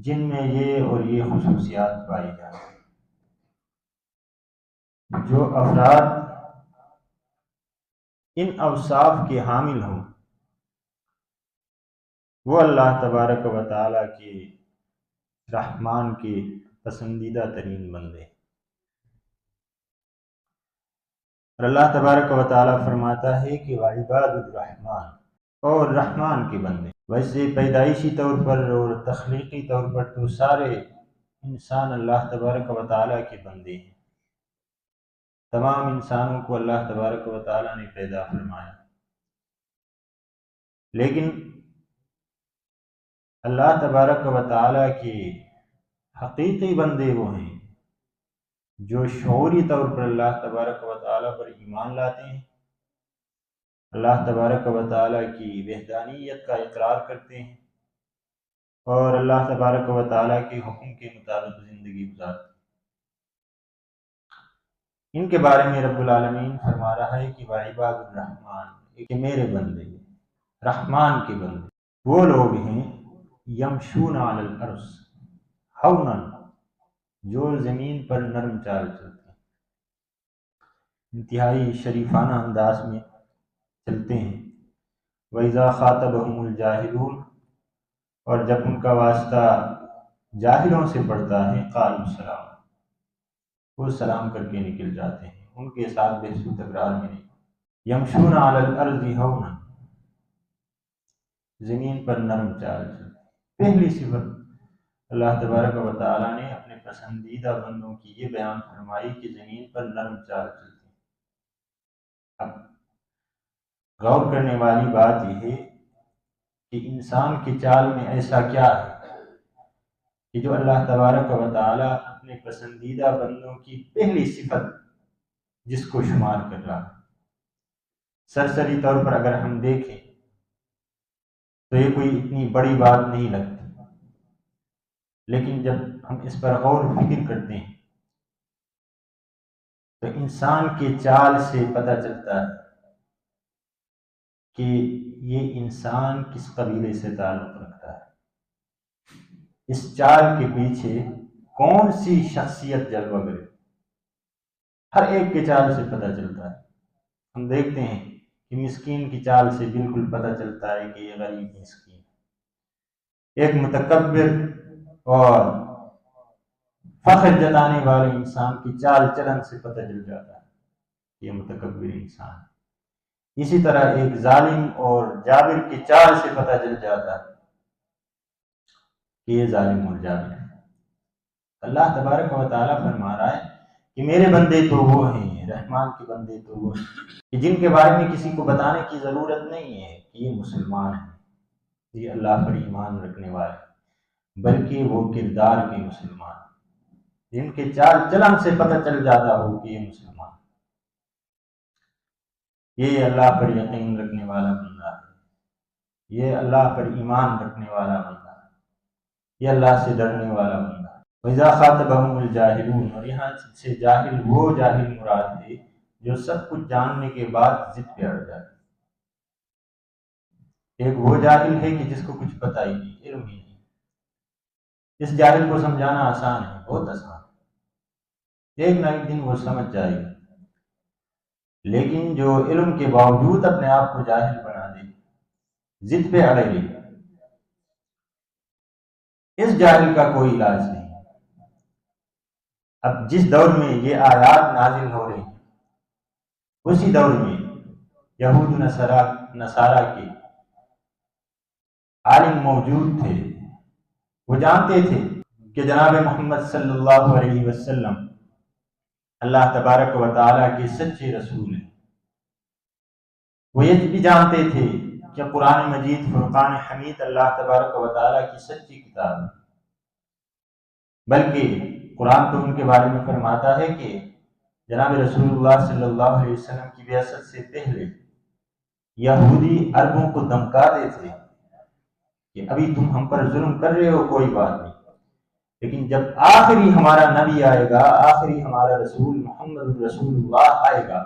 جن میں یہ اور یہ خصوصیات پائی جائیں۔ جو افراد ان اوصاف کے حامل ہوں وہ اللہ تبارک و تعالیٰ کے رحمان کے پسندیدہ ترین بندے۔ اور اللہ تبارک و تعالیٰ فرماتا ہے کہ وعباد الرحمن، اور رحمان کے بندے۔ ویسے پیدائشی طور پر اور تخلیقی طور پر تو سارے انسان اللہ تبارک و تعالیٰ کے بندے ہیں، تمام انسانوں کو اللہ تبارک و تعالیٰ نے پیدا فرمایا، لیکن اللہ تبارک و تعالیٰ کے حقیقی بندے وہ ہیں جو شعوری طور پر اللہ تبارک و تعالیٰ پر ایمان لاتے ہیں، اللہ تبارک و تعالیٰ کی وحدانیت کا اقرار کرتے ہیں اور اللہ تبارک و تعالیٰ کے حکم کے مطابق زندگی گزارتے ہیں۔ ان کے بارے میں رب العالمین فرما رہا ہے کہ وعباد الرحمن، کہ میرے بندے، رحمان کے بندے وہ لوگ ہیں یمشون علی الارض ہونا، جو زمین پر نرم چال چلتے ہیں، انتہائی شریفانہ انداز میں چلتے ہیں۔ وَإِذَا خَاطَبَهُمُ الْجَاهِلُونَ، اور جب ان کا واسطہ جاہلوں سے پڑتا ہے قالوا السلام، وہ سلام کر کے نکل جاتے ہیں، ان کے ساتھ بحث و تکرار میں نہیں۔ یمشون علی الارض ہونا، زمین پر نرم چال چلتے ہیں۔ پہلی صفت اللہ تبارک و تعالیٰ نے اپنے پسندیدہ بندوں کی یہ بیان فرمائی کہ زمین پر نرم چال چلتے ہیں۔ اب غور کرنے والی بات یہ ہے کہ انسان کی چال میں ایسا کیا ہے کہ جو اللہ تبارک و تعالیٰ اپنے پسندیدہ بندوں کی پہلی صفت جس کو شمار کر رہا ہے۔ سرسری طور پر اگر ہم دیکھیں تو یہ کوئی اتنی بڑی بات نہیں لگتی، لیکن جب ہم اس پر غور و فکر کرتے ہیں تو انسان کے چال سے پتہ چلتا ہے کہ یہ انسان کس قبیلے سے تعلق رکھتا ہے، اس چال کے پیچھے کون سی شخصیت جلوہ کرے، ہر ایک کے چال سے پتہ چلتا ہے۔ ہم دیکھتے ہیں کہ مسکین کی چال سے بالکل پتہ چلتا ہے کہ یہ غریب مسکین ہے۔ ایک متکبر اور فخر جتانے والے انسان کی چال چلن سے پتہ چل جاتا ہے کہ یہ متکبر انسان ہے۔ اسی طرح ایک ظالم اور جابر کی چال سے پتہ چل جاتا ہے کہ یہ ظالم اور جابر ہے۔ اللہ تبارک و تعالیٰ فرما رہا ہے کہ میرے بندے تو وہ ہیں، رحمان کے بندے تو وہ ہیں کہ جن کے بارے میں کسی کو بتانے کی ضرورت نہیں ہے کہ یہ مسلمان ہیں، یہ اللہ پر ایمان رکھنے والے، بلکہ وہ کردار کے مسلمان، جن کے چال چلن سے پتہ چل جاتا ہو کہ یہ مسلمان، یہ اللہ پر یقین رکھنے والا بندہ ہے، یہ اللہ پر ایمان رکھنے والا بندہ ہے، یہ اللہ سے ڈرنے والا بندہ ہے۔ وَإِذَا خَاطَبَهُمُ الْجَاهِلُونَ، اور یہاں سے جاہل وہ جاہل مراد ہے جو سب کچھ جاننے کے بعد ضد پہ اڑ جائے۔ ایک وہ جاہل ہے کہ جس کو کچھ پتہ ہی نہیں، علم ہی نہیں، اس جاہل کو سمجھانا آسان ہے، بہت آسان ہے، ایک نہ ایک دن وہ سمجھ جائے گا، لیکن جو علم کے باوجود اپنے آپ کو جاہل بنا دے، ضد پہ اڑے گی، اس جاہل کا کوئی علاج نہیں۔ اب جس دور میں یہ آیات نازل ہو رہی ہیں اسی دور میں یہود نصارہ کے عالم موجود تھے، وہ جانتے تھے کہ جناب محمد صلی اللہ علیہ وسلم اللہ تبارک و تعالیٰ کے سچے رسول ہیں۔ وہ یہ بھی جانتے تھے کہ قرآن مجید فرقان حمید اللہ تبارک و تعالیٰ کی سچی کتاب ہے، بلکہ قرآن تو ان کے بارے میں فرماتا ہے کہ جناب رسول اللہ صلی اللہ علیہ وسلم کی بعثت سے پہلے یہودی عربوں کو دھمکاتے تھے کہ ابھی تم ہم پر ظلم کر رہے ہو، کوئی بات نہیں، لیکن جب آخری ہمارا نبی آئے گا، آخری ہمارا رسول محمد رسول اللہ آئے گا،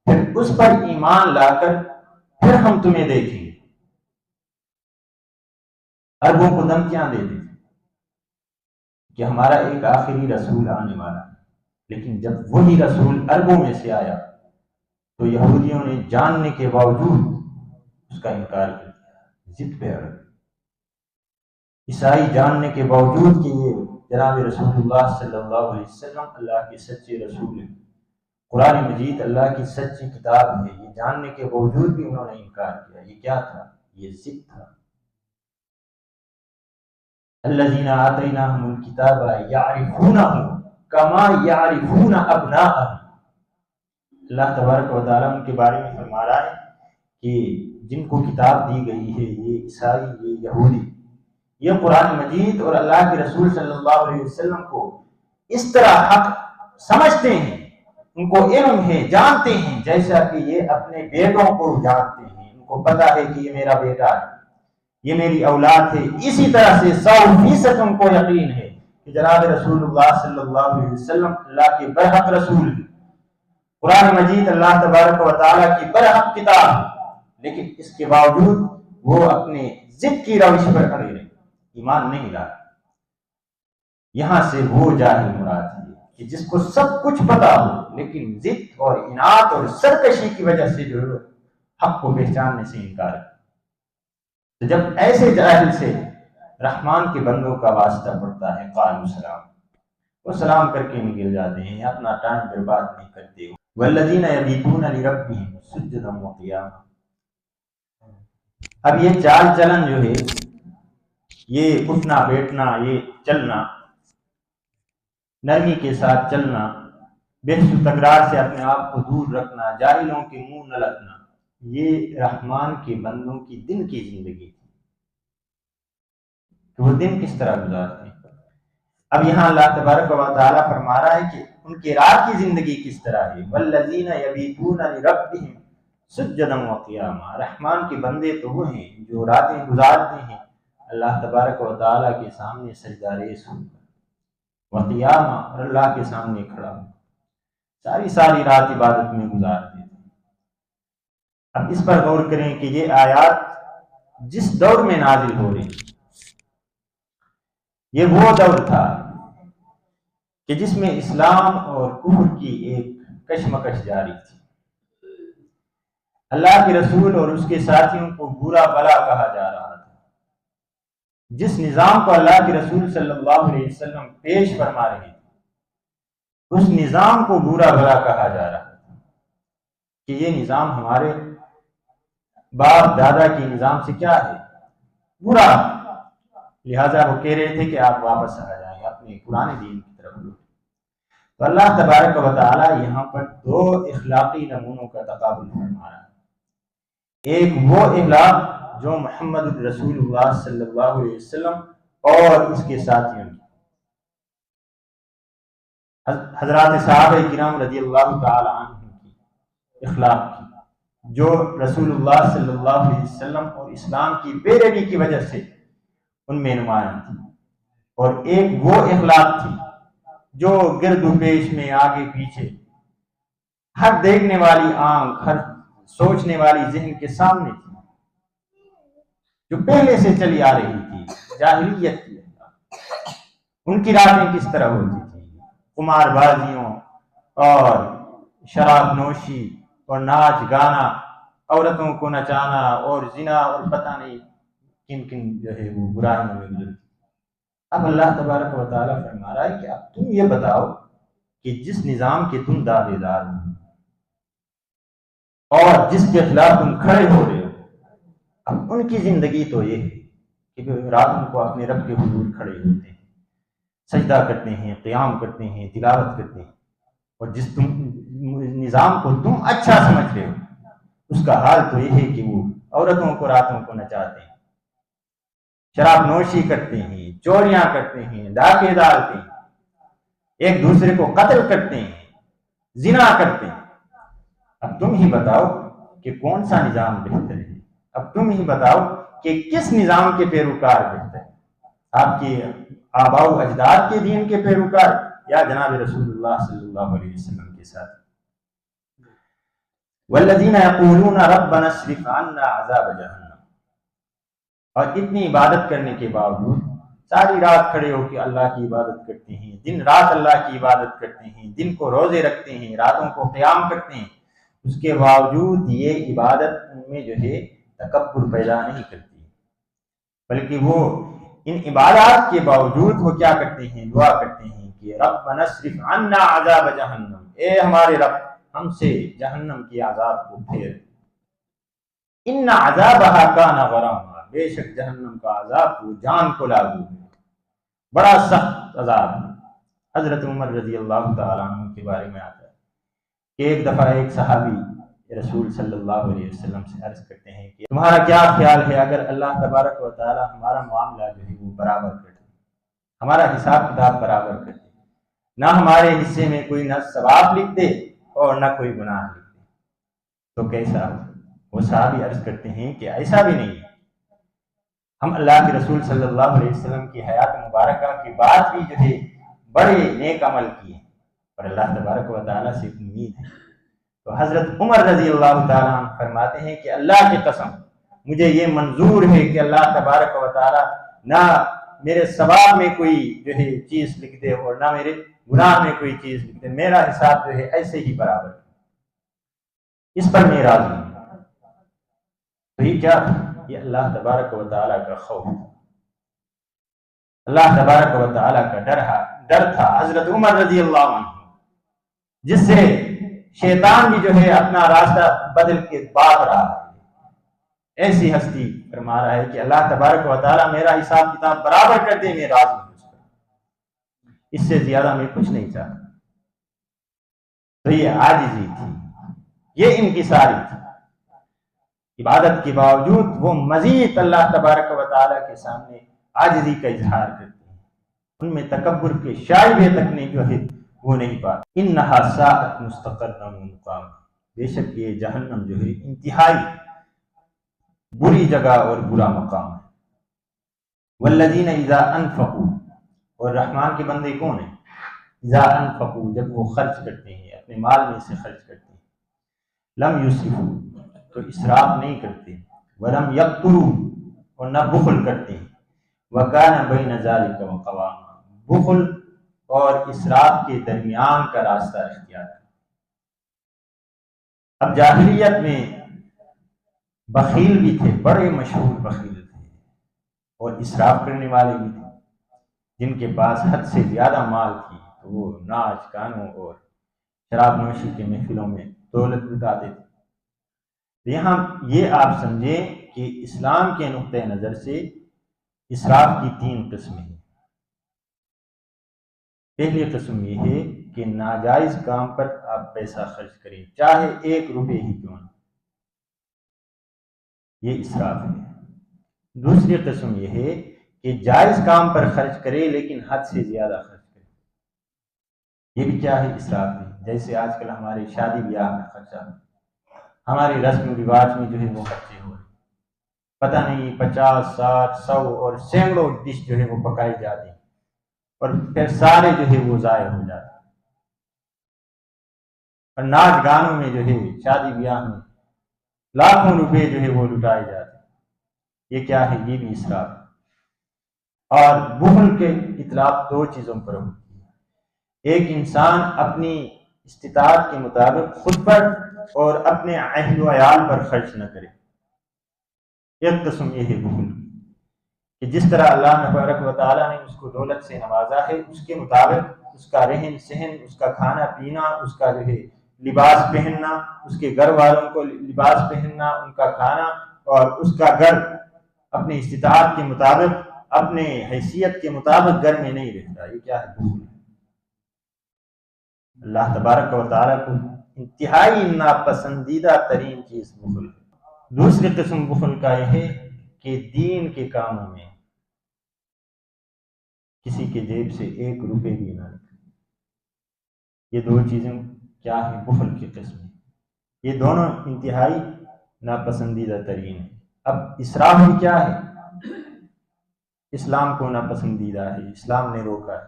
پھر اس پر ایمان لا کر پھر ہم تمہیں دیکھیں گے۔ عربوں کو دھمکیاں دیتے تھے، کہ ہمارا ایک آخری رسول آنے والا ہے، لیکن جب وہی رسول عربوں میں سے آیا تو یہودیوں نے جاننے کے باوجود اس کا انکار کر دیا، ضد پہ اڑ گئے۔ عیسائی جاننے کے باوجود کہ یہ جناب رسول اللہ صلی اللہ علیہ وسلم اللہ کے سچے رسول ہیں، قرآن مجید اللہ کی سچی کتاب ہے، یہ جاننے کے باوجود بھی انہوں نے انکار کیا۔ یہ کیا تھا؟ یہ ضد تھا۔ الذین آتیناہم الکتاب یعرفونہ کما یعرفون ابناءہم، اللہ تبارک و تعالیٰ ان کے بارے میں فرما رہا ہے کہ جن کو کتاب دی گئی ہے، یہ عیسائی، یہ یہودی، یہ قرآن مجید اور اللہ کے رسول صلی اللہ علیہ وسلم کو اس طرح حق سمجھتے ہیں، ان کو علم ہے، جانتے ہیں، جیسا کہ یہ اپنے بیٹوں کو جانتے ہیں۔ ان کو پتا ہے کہ یہ میرا بیٹا ہے، یہ میری اولاد ہے۔ اسی طرح سے 100% ان کو یقین ہے کہ جناب رسول اللہ صلی اللہ علیہ وسلم اللہ کے برحق رسول ہیں، قرآن مجید اللہ تبارک و تعالیٰ کی برحق کتاب ہے، لیکن اس کے باوجود وہ اپنے ضد کی روش پر کھڑے رہے، ایمان نہیں لایا۔ یہاں سے وہ جاہل مراد ہے کہ جس کو سب کچھ پتا ہو لیکن ضد اور اناد اور سرکشی کی وجہ سے جو ہے حق کو پہچاننے سے انکار کرے۔ تو جب ایسے جاہل سے رحمان کے بندوں کا واسطہ پڑتا ہے، قالوا سلام، وہ سلام کر کے نکل جاتے ہیں، اپنا ٹائم برباد نہیں کرتے۔ والذین یبیتون لربہم سجدا وقیاما، اب یہ چال چلن جو ہے، یہ اٹھنا بیٹھنا، یہ چلنا، نرمی کے ساتھ چلنا، بحث و تکرار سے اپنے آپ کو دور رکھنا، جاہلوں کے منہ نہ لگنا، یہ رحمان کے بندوں کی دن کی زندگی تھی کہ وہ دن کس طرح گزارتے ہیں۔ اب یہاں اللہ تبارک و تعالیٰ فرما رہا ہے کہ ان کے رات کی زندگی کس طرح ہے۔ والذین یبیتون لربہم سجدا وقیاما، رحمان کے بندے تو وہ ہیں جو راتیں گزارتے ہیں اللہ تبارک و تعالیٰ کے سامنے سجدہ ریز ہو کر، وقیاما، اور اللہ کے سامنے کھڑا ہو، ساری رات عبادت میں گزارتے تھے۔ اب اس پر غور کریں کہ یہ آیات جس دور میں نازل ہو رہی، یہ وہ دور تھا کہ جس میں اسلام اور کفر کی ایک کشمکش جاری تھی۔ اللہ کے رسول اور اس کے ساتھیوں کو برا بلا کہا جا رہا تھا۔ جس نظام کو اللہ کے رسول صلی اللہ علیہ وسلم پیش فرما رہے تھے، اس نظام کو برا بلا کہا جا رہا تھا کہ یہ نظام ہمارے باپ دادا کے نظام سے کیا ہے؟ برا، لہٰذا وہ کہہ رہے تھے کہ آپ واپس آ جائیں اپنے پرانے دین کی طرف۔ تو اللہ تبارک و تعالیٰ یہاں پر دو اخلاقی نمونوں کا تقابل فرما رہا ہے۔ ایک وہ اخلاق جو محمد رسول اللہ صلی اللہ علیہ وسلم اور اس کے ساتھیوں کی، حضرات صحابہ کرام رضی اللہ تعالی عنہ کی اخلاق کی، جو رسول اللہ صلی اللہ علیہ وسلم اور اسلام کی پیروی کی وجہ سے ان میں نمایاں تھی، اور ایک وہ اخلاق تھی جو گرد و پیش میں آگے پیچھے ہر دیکھنے والی آنکھ، ہر سوچنے والی ذہن کے سامنے تھی، جو پہلے سے چلی آ رہی تھی، جاہلیت کی۔ ان کی راتیں کس طرح ہوتی تھی؟ قمار بازیوں اور شراب نوشی اور ناچ گانا، عورتوں کو نچانا اور زنا اور پتہ نہیں کن کن جو ہے وہ برائیوں میں گزرتی۔ اب اللہ تبارک و تعالیٰ فرما رہا ہے کہ اب تم یہ بتاؤ کہ جس نظام کے تم دعوے دار ہو اور جس کے خلاف تم کھڑے ہو رہے ہو، اب ان کی زندگی تو یہ ہے کہ راتوں کو اپنے رب کے حضور کھڑے ہوتے ہیں، سجدہ کرتے ہیں، قیام کرتے ہیں، تلاوت کرتے ہیں، اور جس نظام کو تم اچھا سمجھ رہے ہو اس کا حال تو یہ ہے کہ وہ عورتوں کو راتوں کو نچاتے ہیں، شراب نوشی کرتے ہیں، چوریاں کرتے ہیں، ڈاکے ڈالتے ہیں، ایک دوسرے کو قتل کرتے ہیں، زنا کرتے ہیں۔ اب تم ہی بتاؤ کہ کون سا نظام بہتر ہے؟ اب تم ہی بتاؤ کہ کس نظام کے پیروکار بہتر ہے؟ آپ کے آباء و اجداد کے دین کے پیروکار یا جناب رسول اللہ صلی اللہ علیہ وسلم کے ساتھ؟ والذین یقولون ربنا اصرف عنا عذاب جہنم، اور اتنی عبادت کرنے کے باوجود ساری رات کھڑے ہو کے اللہ کی عبادت کرتے ہیں، دن رات اللہ کی عبادت کرتے ہیں، دن کو روزے رکھتے ہیں، راتوں کو قیام کرتے ہیں، اس کے باوجود یہ عبادت ان میں جو ہے تکبر پیدا نہیں کرتی، بلکہ وہ ان عبادات کے باوجود وہ کیا کرتے ہیں؟ دعا کرتے ہیں کہ ربنا اصرف عنا عذاب جہنم، اے ہمارے رب ہم سے جہنم کی عذاب کو پھیر، ان عذابها کان غراما، بے شک جہنم کا عذاب وہ جان کو لاگو ہے، بڑا سخت عذاب ہے۔ حضرت عمر رضی اللہ تعالیٰ عنہ کے بارے میں آتا ہے کہ ایک دفعہ ایک صحابی رسول صلی اللہ علیہ وسلم سے عرض کرتے ہیں کہ تمہارا کیا خیال ہے اگر اللہ تبارک و تعالی ہمارا معاملہ جو ہے وہ برابر کر دے، ہمارا حساب کتاب برابر کر دے، نہ ہمارے حصے میں کوئی نہ ثواب لکھ دے اور نہ کوئی گناہ لکھ دے، تو کیسا؟ وہ صحابی عرض کرتے ہیں کہ ایسا بھی نہیں ہے، ہم اللہ کے رسول صلی اللہ علیہ وسلم کی حیات مبارکہ کے بعد بھی جو ہے بڑے نیک عمل کیے اور اللہ تبارک و تعالیٰ سے امید ہے۔ تو حضرت عمر رضی اللہ تعالیٰ عنہ فرماتے ہیں کہ اللہ کی قسم مجھے یہ منظور ہے کہ اللہ تبارک و تعالیٰ نہ میرے ثواب میں کوئی جو ہے چیز لکھ دے اور نہ میرے گناہ میں کوئی چیز لکھ دے، میرا حساب جو ہے ایسے ہی برابر ہے، اس پر میں راضی ہوں۔ تو یہ کیا تھا؟ یہ اللہ تبارک و تعالیٰ کا خوف، اللہ تبارک و تعالیٰ کا ڈر تھا حضرت عمر رضی اللہ عنہ، جس سے شیطان بھی جو ہے اپنا راستہ بدل کے بات رہا ہے۔ ایسی ہستی فرما رہا ہے کہ اللہ تبارک و تعالیٰ میرا حساب کتاب برابر کر دے، میں راضی ہوں، اس سے زیادہ میں کچھ نہیں چاہتا۔ تو یہ عاجزی تھی، یہ انکساری تھی، عبادت کے باوجود وہ مزید اللہ تبارک و تعالیٰ کے سامنے عاجزی کا اظہار کرتے ہیں، ان میں تکبر کے شائبے تک نہیں جو ہے وہ نہیں پاتے۔ انہا ساءت مستقرا و مقاما، بے شک یہ جہنم جو ہے انتہائی بری جگہ اور برا مقام ہے۔ والذین اذا انفقوا، اور رحمان کے بندے کون ہیں؟ اذا انفقوا، جب وہ خرچ کرتے ہیں، اپنے مال میں سے خرچ کرتے ہیں، لم یسرفوا، تو اسراف نہیں کرتے، ولم یقتروا، اور نہ بخل کرتے ہیں، وکان بین ذلک قواما، بخل اور اسراف کے درمیان کا راستہ اختیار کرتے۔ اب جاہلیت میں بخیل بھی تھے، بڑے مشہور بخیل تھے، اور اسراف کرنے والے بھی تھے، جن کے پاس حد سے زیادہ مال تھی تو وہ ناچ گانوں اور شراب نوشی کے محفلوں میں دولت لٹاتے تھے۔ یہاں یہ آپ سمجھیں کہ اسلام کے نقطۂ نظر سے اسراف کی 3 قسمیں ہیں۔ پہلی قسم یہ ہے کہ ناجائز کام پر آپ پیسہ خرچ کریں، چاہے 1 روپے ہی کیوں نہ، یہ اسراف ہے۔ دوسری قسم یہ ہے کہ جائز کام پر خرچ کرے لیکن حد سے زیادہ خرچ کرے، یہ بھی کیا ہے؟ اسراف ہے۔ جیسے آج کل ہمارے شادی بیاہ میں خرچہ، ہماری رسم و رواج میں جو ہے وہ خرچے ہو رہے، پتہ نہیں 50 60 100 اور سینکڑوں ڈش جو ہے وہ پکائی جاتی، اور پھر سارے جو ہے وہ ضائع ہو جاتے، اور ناچ گانوں میں جو ہے شادی بیاہ میں لاکھوں روپے جو ہے وہ لٹائے جاتے، یہ کیا ہے؟ یہ بھی اسراف ہے۔ اور بخل کے اطلاق 2 چیزوں پر ہوتی ہے، ایک انسان اپنی استطاعت کے مطابق خود پر اور اپنے اہل و عیال پر خرچ نہ کرے، ایک قسم یہ ہے بخل کہ جس طرح اللہ تبارک و تعالیٰ نے اس کو دولت سے نوازا ہے، اس کے مطابق اس کا رہن سہن، اس کا کھانا پینا، اس کا جو ہے لباس پہننا، اس کے گھر والوں کو لباس پہننا، ان کا کھانا، اور اس کا گھر اپنی استطاعت کے مطابق، اپنے حیثیت کے مطابق گھر میں نہیں رہتا، یہ کیا ہے؟ بخل ہے۔ اللہ تبارک و تعالیٰ کو انتہائی ناپسندیدہ ترین چیز بخل ہے۔ دوسری قسم بخل کا یہ ہے کہ دین کے کاموں میں کسی کے جیب سے 1 روپے بھی نہ نکلے، یہ 2 چیزیں کیا ہے؟ بخل کی قسم ہے، یہ دونوں انتہائی ناپسندیدہ ترین ہیں۔ اب اسراف بھی کیا ہے؟ اسلام کو ناپسندیدہ ہے، اسلام نے روکا ہے،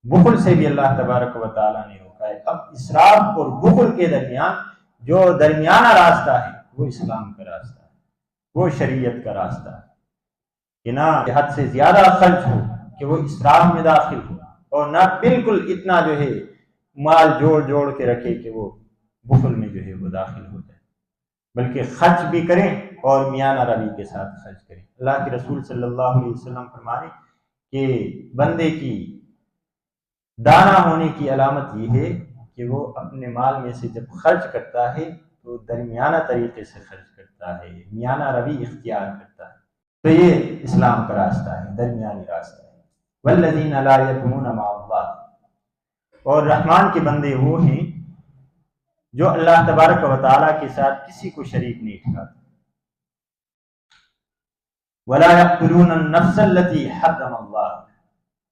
بخل سے بھی اللہ تبارک و تعالیٰ نے روکا ہے۔ اب اسراف اور بخل کے درمیان جو درمیانہ راستہ ہے وہ اسلام کا راستہ ہے، وہ شریعت کا راستہ ہے، کہ نہ حد سے زیادہ خرچ ہو کہ وہ اسراف میں داخل ہو، اور نہ بالکل اتنا جو ہے مال جوڑ جوڑ کے رکھے کہ وہ بخل میں جو ہے وہ داخل ہو جائے، بلکہ خرچ بھی کریں اور میانہ روی کے ساتھ خرچ کریں۔ اللہ کے رسول صلی اللہ علیہ وسلم فرمانے کہ بندے کی دانا ہونے کی علامت یہ ہے کہ وہ اپنے مال میں سے جب خرچ کرتا ہے تو درمیانہ طریقے سے خرچ کرتا ہے، میانہ روی اختیار کرتا ہے۔ تو یہ اسلام کا راستہ ہے، درمیانی راستہ ہے۔ والذین لا یدعون مع اللہ، اور رحمان کے بندے وہ ہیں جو اللہ تبارک و تعالیٰ کے ساتھ کسی کو شریک نہیں ٹھہراتے۔ ولا یقتلون النفس التي حرم اللہ،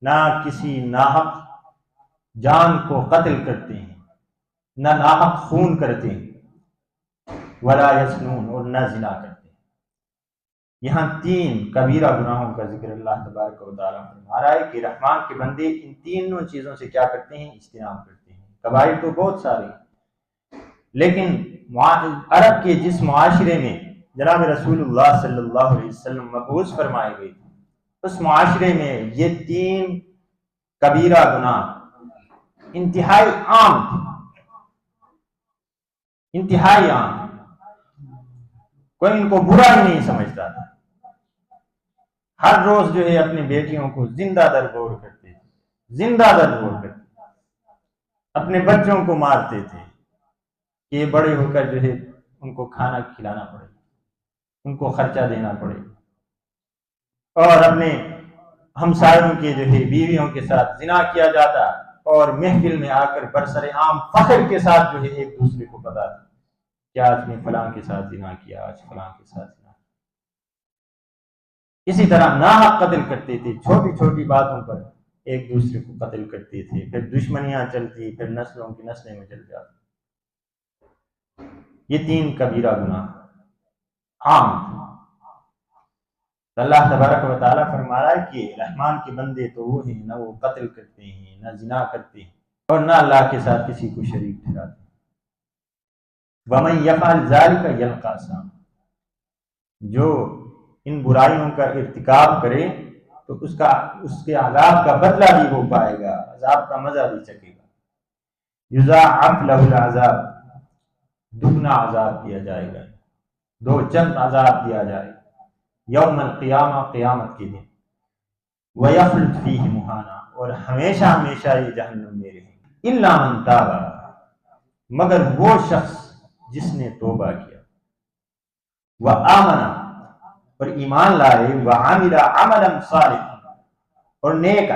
نہ کسی ناحق جان کو قتل کرتے ہیں، نہ ناحق خون کرتے ہیں، ولا یزنون، اور نہ زنا کرتے ہیں۔ یہاں 3 کبیرہ گناہوں کا ذکر اللہ تبارک و تعالیٰ فرما رہا ہے کہ رحمان کے بندے ان تینوں چیزوں سے کیا کرتے ہیں؟ اجتناب کرتے ہیں۔ کبائر تو بہت سارے ہیں، لیکن عرب کے جس معاشرے میں جناب رسول اللہ صلی اللہ علیہ وسلم مبعوث فرمائے گئے تھے، اس معاشرے میں یہ 3 کبیرہ گناہ انتہائی عام تھے، انتہائی عام، کوئی ان کو برا ہی نہیں سمجھتا تھا۔ ہر روز جو ہے اپنی بیٹیوں کو زندہ درگور کرتے تھے، زندہ درگور کرتے تھے، اپنے بچوں کو مارتے تھے کہ یہ بڑے ہو کر جو ہے ان کو کھانا کھلانا پڑے، ان کو خرچہ دینا پڑے، اور اپنے ہمسایوں کے جو ہے بیویوں کے ساتھ زنا کیا جاتا، اور محفل میں آ کر برسر عام فخر کے ساتھ جو ہے ایک دوسرے کو بتاتے کہ آج نے فلاں کے ساتھ زنا کیا، آج فلاں کے ساتھ زنا کیا۔ اسی طرح ناحق قتل کرتے تھے، چھوٹی چھوٹی باتوں پر ایک دوسرے کو قتل کرتے تھے، پھر دشمنیاں چلتی، پھر نسلوں کی نسلیں میں چل جاتی۔ یہ 3 کبیرہ گناہ عام تھے۔ اللہ تبارک و تعالیٰ فرما رہا ہے کہ رحمان کے بندے تو وہ ہیں، نہ وہ قتل کرتے ہیں، نہ زنا کرتے ہیں، اور نہ اللہ کے ساتھ کسی کو شریک ٹھہراتے ہیں۔ وَمَن يَفْعَلْ ذَلِكَ يَلْقَى أَثَامًا، جو ان برائیوں کا ارتکاب کرے تو اس کے عذاب کا بدلہ بھی وہ پائے گا، عذاب کا مزہ بھی چکے گا۔ یضاعف لہ العذاب، دگنا عذاب دیا جائے گا، 2 چند عذاب دیا جائے گا، یوم القیامہ، قیامت کے دن، وَيَخْلُدْ فِيهِ مُهَانًا، اور ہمیشہ ہمیشہ یہ جہنم میں رہیں گے۔ إِلَّا مَن تَابَ، مگر وہ شخص جس نے توبہ کیا، وَآمَنَ، اور ایمان لائے، وَعَمِلَ عَمَلًا صَالِحًا، اور نیک